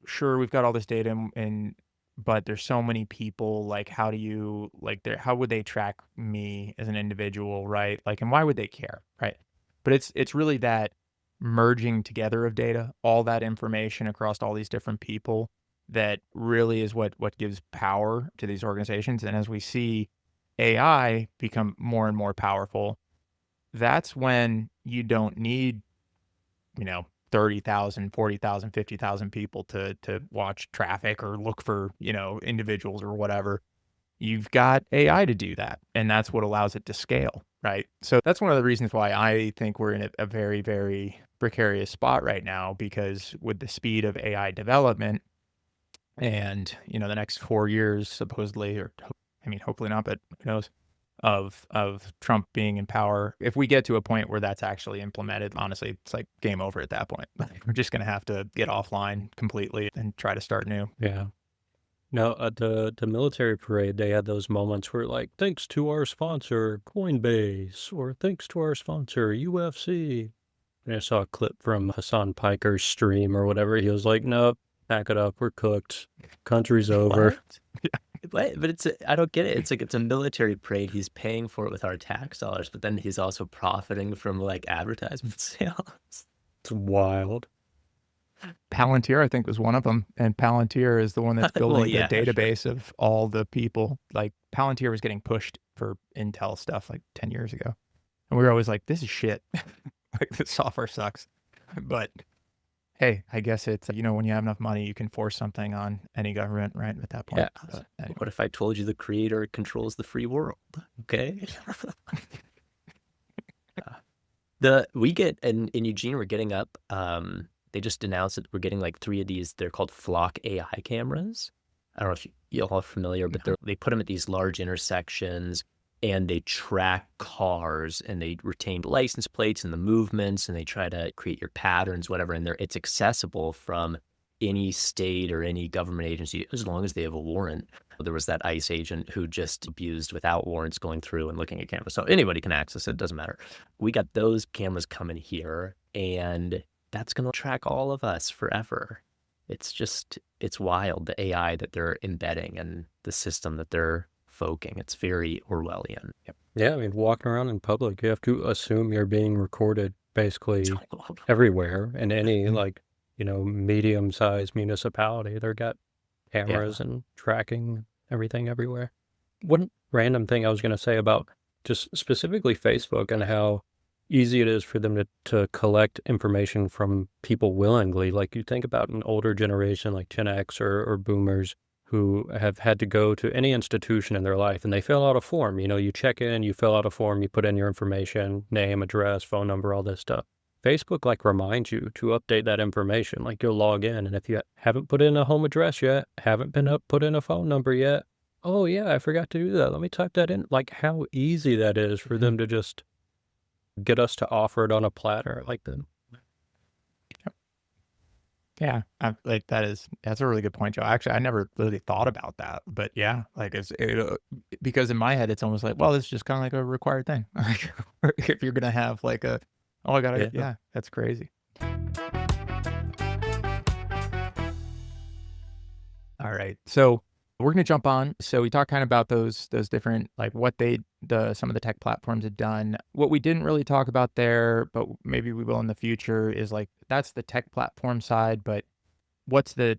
sure, we've got all this data and but there's so many people, like, how do you, like, how would they track me as an individual, right? Like, and why would they care, right? But it's really that merging together of data, all that information across all these different people, that really is what gives power to these organizations. And as we see AI become more and more powerful, that's when you don't need, 30,000, 40,000, 50,000 people to watch traffic or look for, individuals or whatever. You've got AI to do that, and that's what allows it to scale, right? So that's one of the reasons why I think we're in a very, very precarious spot right now, because with the speed of AI development and, the next 4 years supposedly, or hopefully not, but who knows, of Trump being in power, if we get to a point where that's actually implemented, honestly, it's like game over at that point. We're just going to have to get offline completely and try to start new. Yeah. Now, at the military parade, they had those moments where, like, thanks to our sponsor, Coinbase, or thanks to our sponsor, UFC. And I saw a clip from Hassan Piker's stream or whatever. He was like, nope, pack it up. We're cooked. Country's over. But I don't get it. It's like, it's a military parade. He's paying for it with our tax dollars, but then he's also profiting from like advertisement sales. It's wild. Palantir, I think, was one of them. And Palantir is the one that's building the yeah, database of all the people. Like Palantir was getting pushed for Intel stuff like 10 years ago. And we were always like, this is shit. Like the software sucks. But hey, I guess it's, when you have enough money, you can force something on any government, right? At that point. Yeah. But anyway. What if I told you the creator controls the free world? Okay. We get in Eugene, we're getting up. They just announced that we're getting like 3 of these. They're called Flock AI cameras. I don't know if you all are familiar, but they put them at these large intersections, and they track cars, and they retain license plates and the movements, and they try to create your patterns, whatever. And it's accessible from any state or any government agency as long as they have a warrant. There was that ICE agent who just abused without warrants going through and looking at cameras. So anybody can access it. It doesn't matter. We got those cameras coming here, and that's going to track all of us forever. It's wild, the AI that they're embedding and the system that they're evoking. It's very Orwellian. Yep. Yeah, I mean, walking around in public, you have to assume you're being recorded basically everywhere in any medium-sized municipality. They've got cameras and tracking everything everywhere. One random thing I was going to say about just specifically Facebook and how easy it is for them to collect information from people willingly. Like you think about an older generation like Gen X or boomers who have had to go to any institution in their life and they fill out a form. You check in, you fill out a form, you put in your information, name, address, phone number, all this stuff. Facebook reminds you to update that information. Like you'll log in, and if you haven't put in a home address yet, haven't put in a phone number yet, oh yeah, I forgot to do that. Let me type that in. Like how easy that is for them to just get us to offer it on a platter like them. Yeah, that's a really good point, Joe. Actually, I never really thought about that, but yeah, because in my head it's almost like, well, it's just kind of like a required thing. Like if you're gonna have like I gotta, yeah, that's crazy. All right, so we're gonna jump on. So we talked kind of about those different, like what some of the tech platforms had done. What we didn't really talk about there, but maybe we will in the future, is like that's the tech platform side. But what's the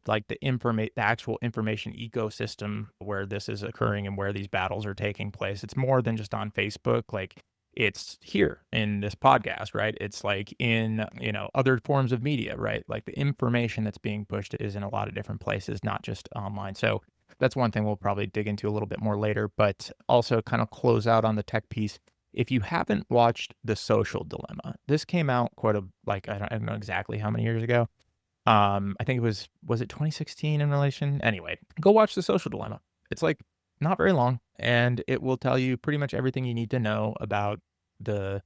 actual information ecosystem where this is occurring and where these battles are taking place? It's more than just on Facebook. Like it's here in this podcast, right? It's like in other forms of media, right? Like the information that's being pushed is in a lot of different places, not just online. So that's one thing we'll probably dig into a little bit more later, but also kind of close out on the tech piece. If you haven't watched The Social Dilemma, this came out I don't know exactly how many years ago. I think was it 2016 in relation? Anyway, go watch The Social Dilemma. It's like not very long, and it will tell you pretty much everything you need to know about the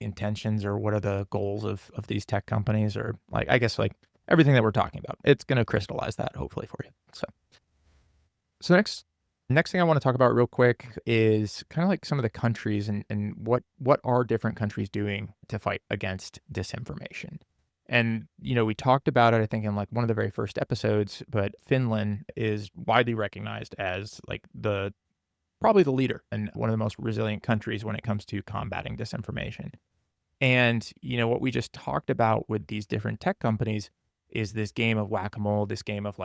intentions or what are the goals of these tech companies, or I guess everything that we're talking about. It's going to crystallize that hopefully for you. So next thing I want to talk about real quick is kind of like some of the countries and what are different countries doing to fight against disinformation. And, we talked about it, I think, in one of the very first episodes, but Finland is widely recognized as probably the leader and one of the most resilient countries when it comes to combating disinformation. And, what we just talked about with these different tech companies is this game of whack-a-mole, this game of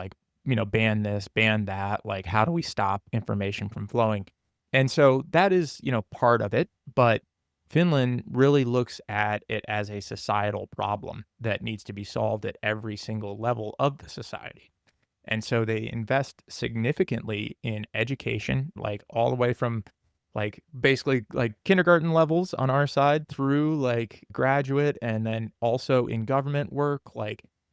ban this, ban that, how do we stop information from flowing? And so that is, part of it, but Finland really looks at it as a societal problem that needs to be solved at every single level of the society. And so they invest significantly in education, all the way from basically kindergarten levels on our side through graduate, and then also in government work,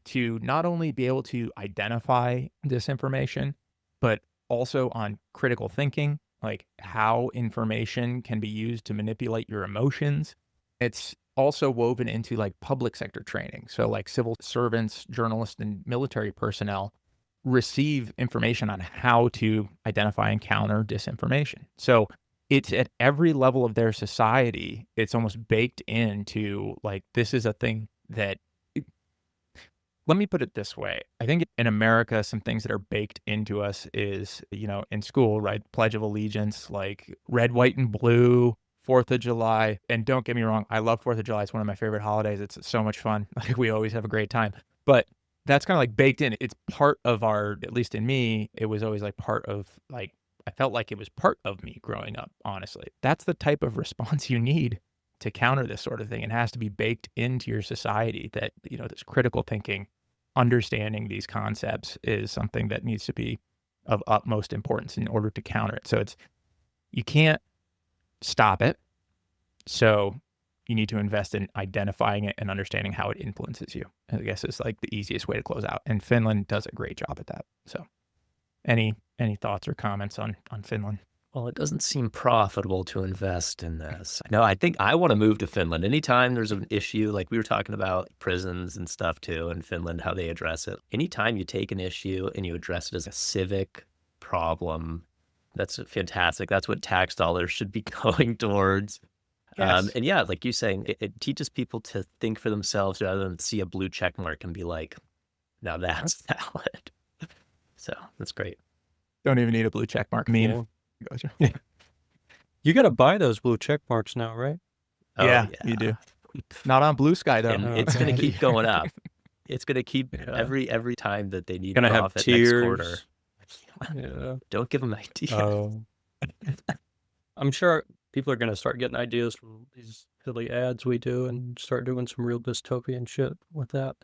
to not only be able to identify disinformation, but also on critical thinking, how information can be used to manipulate your emotions. It's also woven into public sector training. So civil servants, journalists, and military personnel receive information on how to identify and counter disinformation. So it's at every level of their society. It's almost baked into this is a thing that, let me put it this way. I think in America, some things that are baked into us is, in school, right? Pledge of Allegiance, red, white, and blue, 4th of July. And don't get me wrong, I love 4th of July. It's one of my favorite holidays. It's so much fun. We always have a great time. But that's kind of baked in. It's part of at least in me, it was always part of I felt like it was part of me growing up, honestly. That's the type of response you need to counter this sort of thing. It has to be baked into your society that, this critical thinking, understanding these concepts is something that needs to be of utmost importance in order to counter it. So you can't stop it. So you need to invest in identifying it and understanding how it influences you. I guess is like the easiest way to close out. And Finland does a great job at that. So any thoughts or comments on Finland? Well, it doesn't seem profitable to invest in this. No, I think I want to move to Finland. Anytime there's an issue, like we were talking about prisons and stuff too in Finland, how they address it. Anytime you take an issue and you address it as a civic problem, that's fantastic. That's what tax dollars should be going towards. Yes. And yeah, like you saying, it teaches people to think for themselves rather than see a blue check mark and be like, now that's valid. So that's great. Don't even need a blue check mark. Meme. Yeah. You got to buy those blue check marks now, right? Oh, yeah, you do. Not on Blue Sky though. And it's going to keep going up. It's going to keep every time that they need Gonna have profit next quarter. tiers. Yeah. Don't give them ideas. Oh. I'm sure people are going to start getting ideas from these silly ads we do and start doing some real dystopian shit with that.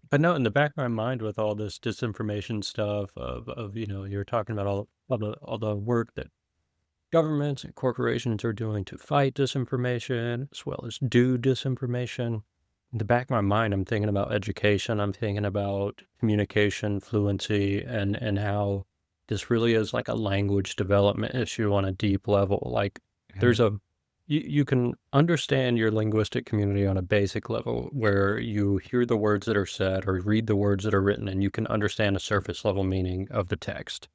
But no, in the back of my mind with all this disinformation stuff of you're talking about all the work that governments and corporations are doing to fight disinformation as well as do disinformation. In the back of my mind, I'm thinking about education. I'm thinking about communication fluency and how this really is like a language development issue on a deep level. Like there's you can understand your linguistic community on a basic level where you hear the words that are said or read the words that are written and you can understand a surface level meaning of the text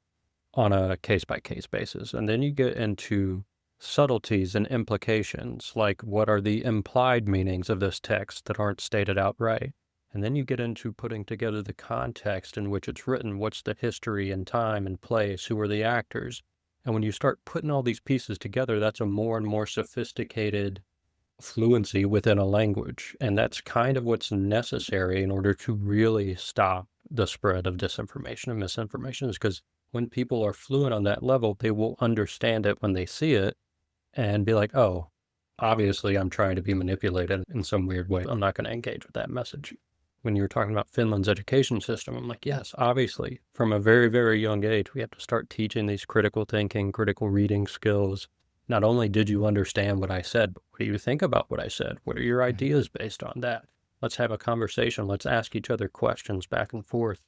on a case-by-case basis. And then you get into subtleties and implications, like what are the implied meanings of this text that aren't stated outright? And then you get into putting together the context in which it's written, what's the history and time and place, who are the actors? And when you start putting all these pieces together, that's a more and more sophisticated fluency within a language. And that's kind of what's necessary in order to really stop the spread of disinformation and misinformation, is because when people are fluent on that level, they will understand it when they see it and be like, oh, obviously I'm trying to be manipulated in some weird way. I'm not going to engage with that message. When you were talking about Finland's education system, I'm like, yes, obviously, from a very, very young age, we have to start teaching these critical thinking, critical reading skills. Not only did you understand what I said, but what do you think about what I said? What are your ideas based on that? Let's have a conversation. Let's ask each other questions back and forth.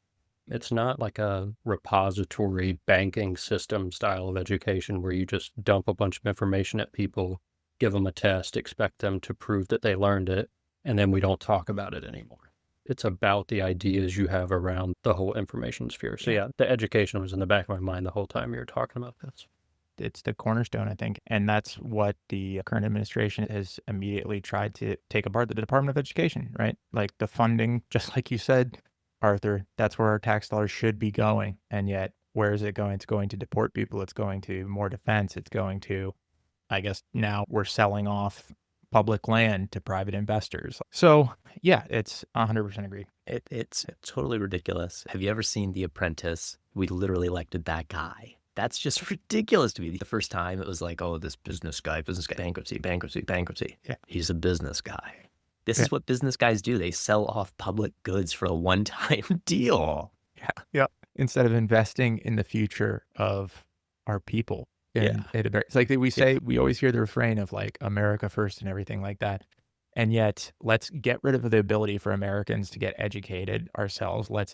It's not like a repository banking system style of education where you just dump a bunch of information at people, give them a test, expect them to prove that they learned it, and then we don't talk about it anymore. It's about the ideas you have around the whole information sphere. So yeah, the education was in the back of my mind the whole time you were talking about this. It's the cornerstone, I think. And that's what the current administration has immediately tried to take apart, the Department of Education, right? Like the funding, just like you said, Arthur, that's where our tax dollars should be going. And yet, where is it going? It's going to deport people. It's going to more defense. It's going to, I guess now we're selling off public land to private investors. So yeah, it's 100% agree. It's totally ridiculous. Have you ever seen The Apprentice? We literally elected that guy. That's just ridiculous to me. The first time it was like, oh, this business guy, bankruptcy. Yeah. He's a business guy. This is what business guys do. They sell off public goods for a one-time deal. Yeah. Instead of investing in the future of our people. It's like we say, we always hear the refrain of like America first and everything like that. And yet let's get rid of the ability for Americans to get educated ourselves. Like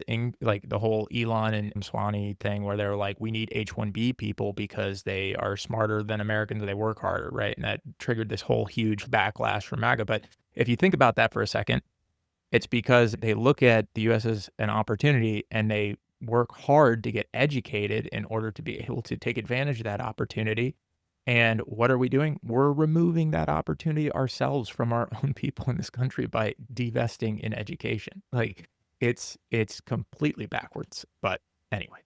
the whole Elon and Swanee thing where they're like, we need H-1B people because they are smarter than Americans and they work harder, right? And that triggered this whole huge backlash from MAGA. But if you think about that for a second, it's because they look at the U.S. as an opportunity and they work hard to get educated in order to be able to take advantage of that opportunity. And what are we doing? We're removing that opportunity ourselves from our own people in this country by divesting in education. Like it's completely backwards. But anyway,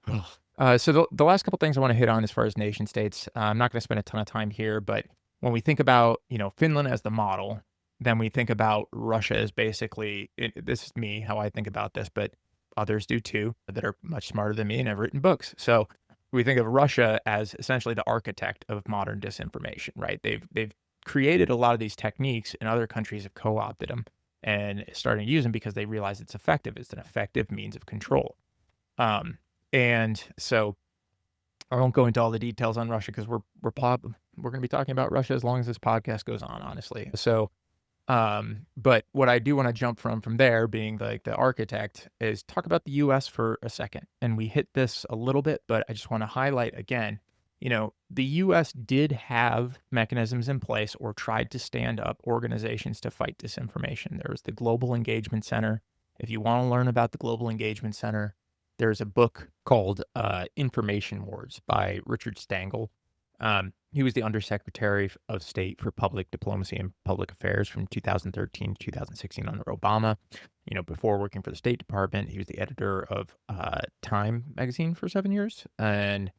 so the last couple things I want to hit on as far as nation states, I'm not going to spend a ton of time here, but when we think about, Finland as the model, then we think about Russia as basically, this is me, how I think about this, but others do too, that are much smarter than me and have written books. So we think of Russia as essentially the architect of modern disinformation, right? They've created a lot of these techniques, and other countries have co-opted them and starting to use them because they realize it's effective. It's an effective means of control. And so I won't go into all the details on Russia because we're going to be talking about Russia as long as this podcast goes on, honestly. So But what I do want to jump from there, being like the architect, is talk about the U.S. for a second. And we hit this a little bit, but I just want to highlight again. The U.S. did have mechanisms in place or tried to stand up organizations to fight disinformation. There was the Global Engagement Center. If you want to learn about the Global Engagement Center, there's a book called Information Wars by Richard Stengel. He was the Undersecretary of State for Public Diplomacy and Public Affairs from 2013 to 2016 under Obama. Before working for the State Department, he was the editor of Time magazine for 7 years. And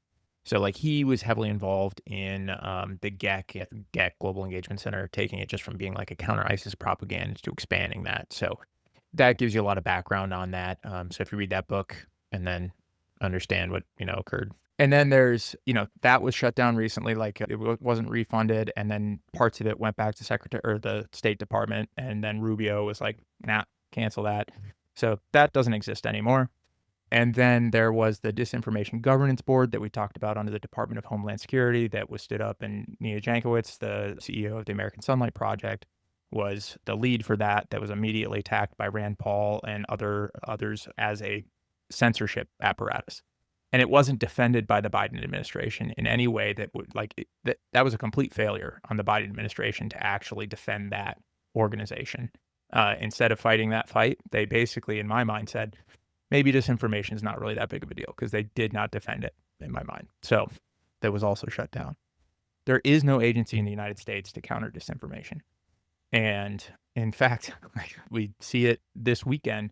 so, he was heavily involved in the GEC Global Engagement Center, taking it just from being like a counter-ISIS propaganda to expanding that. So that gives you a lot of background on that. So if you read that book and then understand what, occurred. And then there's, that was shut down recently, it wasn't refunded. And then parts of it went back to the State Department. And then Rubio was like, nah, cancel that. So that doesn't exist anymore. And then there was the Disinformation Governance Board that we talked about under the Department of Homeland Security that was stood up. And Nia Jankowicz, the CEO of the American Sunlight Project, was the lead for that was immediately attacked by Rand Paul and others as a censorship apparatus. And it wasn't defended by the Biden administration in any way that would that was a complete failure on the Biden administration to actually defend that organization. Instead of fighting that fight, they basically, in my mind, said, maybe disinformation is not really that big of a deal because they did not defend it in my mind. So that was also shut down. There is no agency in the United States to counter disinformation. And in fact, we see it this weekend.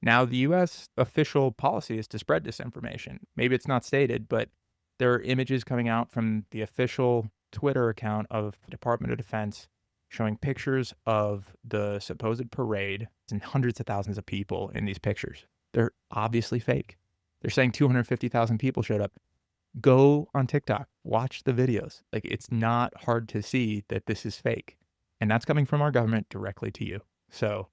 Now the U.S. official policy is to spread disinformation. Maybe it's not stated, but there are images coming out from the official Twitter account of the Department of Defense showing pictures of the supposed parade and hundreds of thousands of people in these pictures. They're obviously fake. They're saying 250,000 people showed up. Go on TikTok, watch the videos. It's not hard to see that this is fake. And that's coming from our government directly to you. So,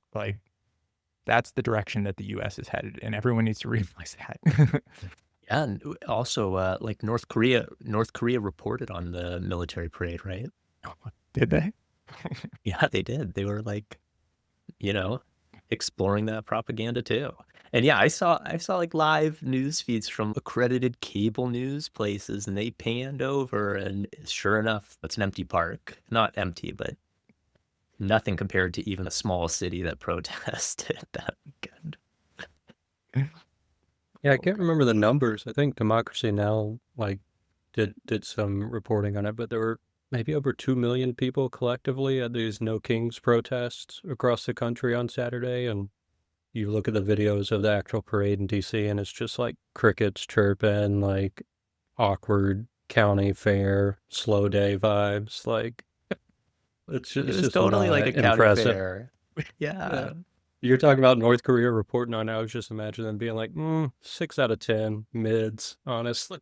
that's the direction that the U.S. is headed, and everyone needs to realize that. Yeah, and also, North Korea reported on the military parade, right? Did they? Yeah, they did. They were exploring that propaganda too. And yeah, I saw live news feeds from accredited cable news places, and they panned over, and sure enough, it's an empty park. Not empty, but nothing compared to even a small city that protested that weekend. Yeah, I can't remember the numbers. I think Democracy Now! Did some reporting on it, but there were maybe over 2 million people collectively at these No Kings protests across the country on Saturday. And you look at the videos of the actual parade in DC, and it's just crickets chirping, awkward county fair, slow day vibes. It's just totally not a county impressive. fair. Yeah. You're talking about North Korea reporting on it. I was just imagining them being 6 out of 10 mids, honestly.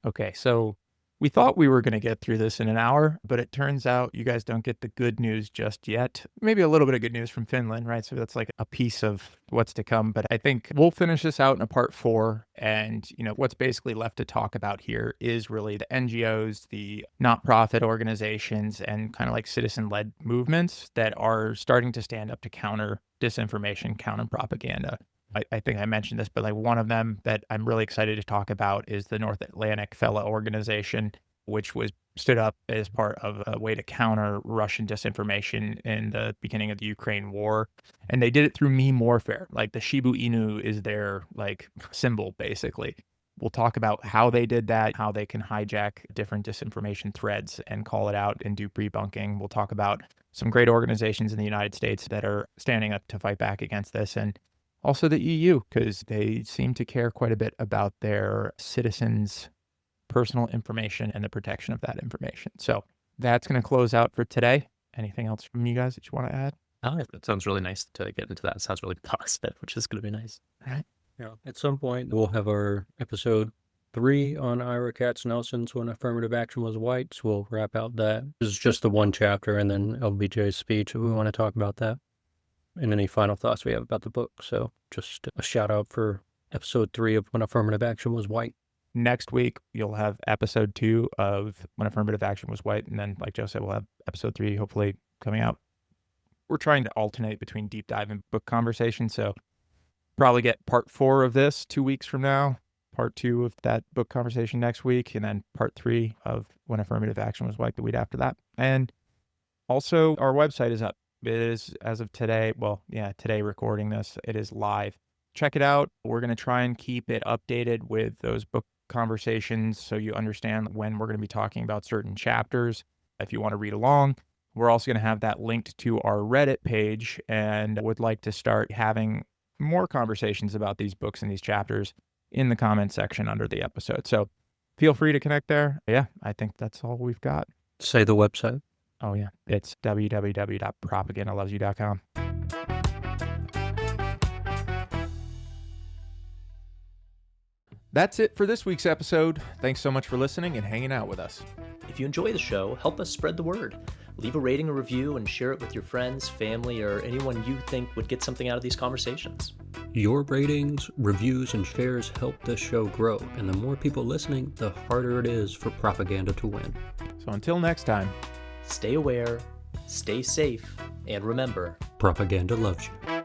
Okay, so we thought we were going to get through this in an hour, but it turns out you guys don't get the good news just yet. Maybe a little bit of good news from Finland, right? So that's a piece of what's to come. But I think we'll finish this out in a part 4. And, what's basically left to talk about here is really the NGOs, the nonprofit organizations, and kind of citizen-led movements that are starting to stand up to counter disinformation, counter propaganda. I think I mentioned this, but one of them that I'm really excited to talk about is the North Atlantic Fellow Organization, which was stood up as part of a way to counter Russian disinformation in the beginning of the Ukraine war. And they did it through meme warfare. The Shiba Inu is their symbol, basically. We'll talk about how they did that, how they can hijack different disinformation threads and call it out and do debunking. We'll talk about some great organizations in the United States that are standing up to fight back against this, and also the EU, because they seem to care quite a bit about their citizens' personal information and the protection of that information. So that's going to close out for today. Anything else from you guys that you want to add? Oh, it sounds really nice to get into that. It sounds really positive, which is going to be nice. All right. Yeah. At some point, we'll have our episode 3 on Ira Katznelson's When Affirmative Action Was White. So we'll wrap out that. This is just the one chapter, and then LBJ's speech if we want to talk about that. And any final thoughts we have about the book. So just a shout out for episode 3 of When Affirmative Action Was White. next week, you'll have episode 2 of When Affirmative Action Was White. And then, like Joe said, we'll have episode 3 hopefully coming out. We're trying to alternate between deep dive and book conversation. So probably get part 4 of this 2 weeks from now, part 2 of that book conversation next week, and then part 3 of When Affirmative Action Was White the week after that. And also, our website is up. It is, as of today, today recording this, it is live. Check it out. We're going to try and keep it updated with those book conversations so you understand when we're going to be talking about certain chapters if you want to read along. We're also going to have that linked to our Reddit page and would like to start having more conversations about these books and these chapters in the comment section under the episode. So feel free to connect there. Yeah, I think that's all we've got. Say the website. Oh, yeah. It's www.propagandalovesyou.com. That's it for this week's episode. Thanks so much for listening and hanging out with us. If you enjoy the show, help us spread the word. Leave a rating or review and share it with your friends, family, or anyone you think would get something out of these conversations. Your ratings, reviews, and shares help this show grow, and the more people listening, the harder it is for propaganda to win. So until next time, Stay aware, stay safe, and remember, Propaganda loves you.